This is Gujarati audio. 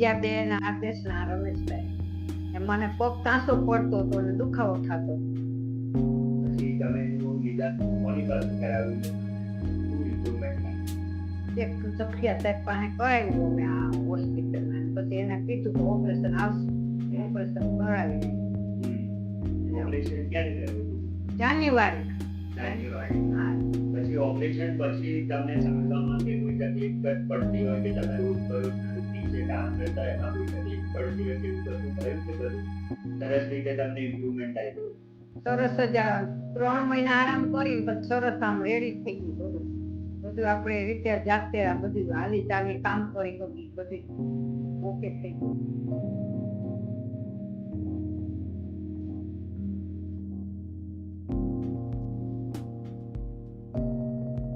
વિજયાબેન આદેશના રમેશભાઈ. મને પગ તાંસો પડતો હતો અને દુખાવો થતો. પછી તમે એનું નિદાન કોની પાસે કરાવ્યું? શું ઇમ્પ્રુવમેન્ટ? એક સફિયા સાહેબ પાસે કરાવ્યું મેં આ હોસ્પિટલમાં. પછી એને કીધું કે ઓપરેશન આવશે. ઓપરેશન કરાવી. ઓપરેશન ક્યારે કર્યું? જાન્યુઆરી. હા. પછી ઓપરેશન પછી તમને ચાલવામાં કે કોઈ તકલીફ પડતી હોય કે તમે રોજ બરોજ નીચે કામ કરતા એમાં કોઈ તકલીફ પડતી હોય કે એવું કશું થયું કે બધું સરસ રીતે તમને ઇમ્પ્રુવમેન્ટ આવ્યું? સરસ જ 3 મહિના આરામ કરી પછી સરસ આમ રેડી થઈ ગયું. બધું આપણે રીતે જાતે આ બધું હાલી ચાલી કામ કરી બધું ઓકે થઈ ગયું.